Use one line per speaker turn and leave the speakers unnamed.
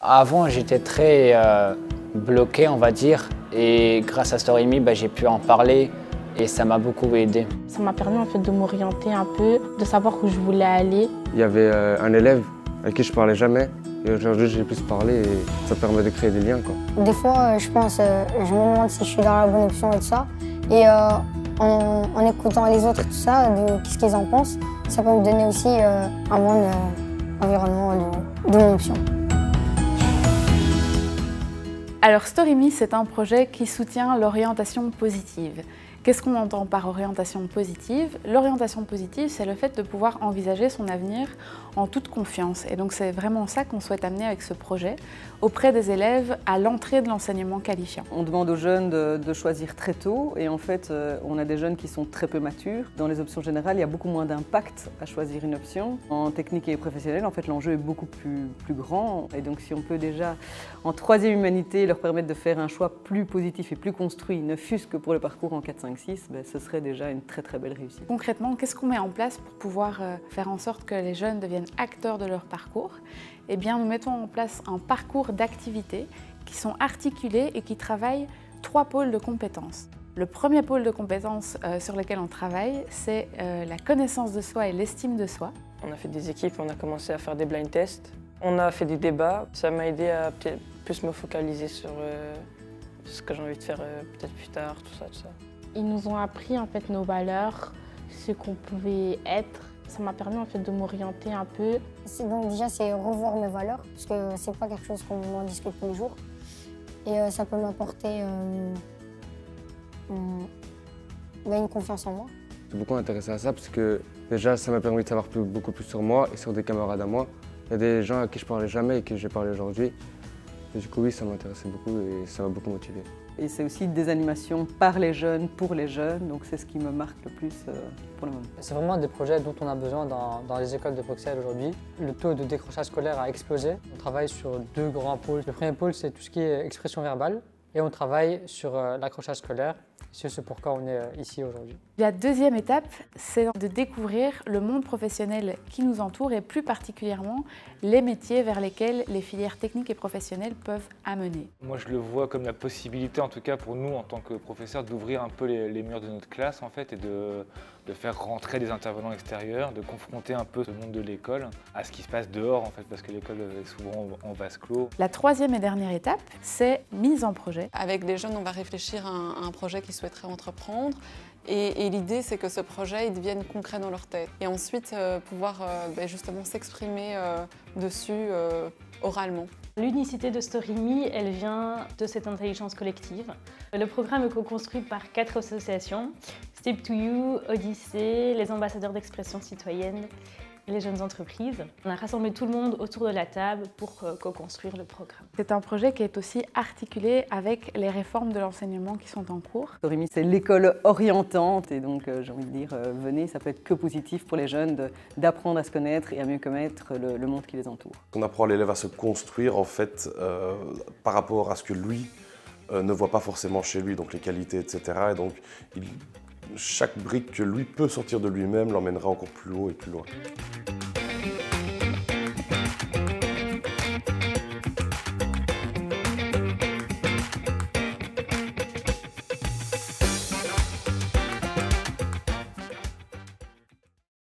Avant, j'étais très bloqué, on va dire, et grâce à StoryMe, j'ai pu en parler et ça m'a beaucoup aidé.
Ça m'a permis en fait de m'orienter un peu, de savoir où je voulais aller.
Il y avait un élève avec qui je parlais jamais, et aujourd'hui j'ai pu parler et ça permet de créer des liens, quoi.
Des fois, je me demande si je suis dans la bonne option et tout ça. Et en écoutant les autres, tout ça, qu'est-ce qu'ils en pensent, ça peut me donner aussi un bon environnement de mon option.
Alors StoryMe, c'est un projet qui soutient l'orientation positive. Qu'est-ce qu'on entend par orientation positive? L'orientation positive, c'est le fait de pouvoir envisager son avenir en toute confiance. Et donc c'est vraiment ça qu'on souhaite amener avec ce projet auprès des élèves à l'entrée de l'enseignement qualifiant.
On demande aux jeunes de choisir très tôt et en fait on a des jeunes qui sont très peu matures. Dans les options générales, il y a beaucoup moins d'impact à choisir une option. En technique et professionnelle, en fait l'enjeu est beaucoup plus grand et donc si on peut déjà en troisième humanité leur permettre de faire un choix plus positif et plus construit, ne fût-ce que pour le parcours en 4, 5, 6, ce serait déjà une très belle réussite.
Concrètement, qu'est-ce qu'on met en place pour pouvoir faire en sorte que les jeunes deviennent acteurs de leur parcours? Eh bien, nous mettons en place un parcours d'activités qui sont articulés et qui travaillent 3 pôles de compétences. Le premier pôle de compétences sur lequel on travaille, c'est la connaissance de soi et l'estime de soi.
On a fait des équipes, on a commencé à faire des blind tests. On a fait des débats, ça m'a aidé à peut-être plus me focaliser sur ce que j'ai envie de faire peut-être plus tard, tout ça.
Ils nous ont appris en fait nos valeurs, ce qu'on pouvait être. Ça m'a permis en fait de m'orienter un peu.
Donc déjà, c'est revoir mes valeurs, parce que c'est pas quelque chose qu'on en discute tous les jours. Et ça peut m'apporter une confiance en moi.
Je suis beaucoup intéressé à ça parce que déjà ça m'a permis de savoir beaucoup plus sur moi et sur des camarades à moi. Il y a des gens à qui je parlais jamais et qui j'ai parlé aujourd'hui. Et du coup oui, ça m'intéressait beaucoup et ça m'a beaucoup motivé.
Et c'est aussi des animations par les jeunes, pour les jeunes, donc c'est ce qui me marque le plus pour le moment.
C'est vraiment des projets dont on a besoin dans les écoles de Bruxelles aujourd'hui. Le taux de décrochage scolaire a explosé. On travaille sur 2 grands pôles. Le premier pôle, c'est tout ce qui est expression verbale et on travaille sur l'accrochage scolaire. C'est ce pourquoi on est ici aujourd'hui.
La deuxième étape, c'est de découvrir le monde professionnel qui nous entoure et plus particulièrement les métiers vers lesquels les filières techniques et professionnelles peuvent amener.
Moi je le vois comme la possibilité, en tout cas pour nous en tant que professeurs, d'ouvrir un peu les murs de notre classe en fait et de faire rentrer des intervenants extérieurs, de confronter un peu ce monde de l'école à ce qui se passe dehors en fait parce que l'école est souvent en vase clos.
La troisième et dernière étape, c'est mise en projet.
Avec les jeunes, on va réfléchir à un projet qu'ils souhaiteraient entreprendre. Et l'idée, c'est que ce projet il devienne concret dans leur tête. Et ensuite, pouvoir justement s'exprimer dessus oralement.
L'unicité de StoryMe, elle vient de cette intelligence collective. Le programme est co-construit par 4 associations, Step to You, Odyssée, les ambassadeurs d'expression citoyenne, les jeunes entreprises. On a rassemblé tout le monde autour de la table pour co-construire le programme.
C'est un projet qui est aussi articulé avec les réformes de l'enseignement qui sont en cours.
StoryMe, c'est l'école orientante et donc j'ai envie de dire, venez, ça peut être que positif pour les jeunes d'apprendre à se connaître et à mieux connaître le monde qui les entoure.
On apprend à l'élève à se construire en fait par rapport à ce que lui ne voit pas forcément chez lui, donc les qualités, etc. Et donc chaque brique que lui peut sortir de lui-même l'emmènera encore plus haut et plus loin.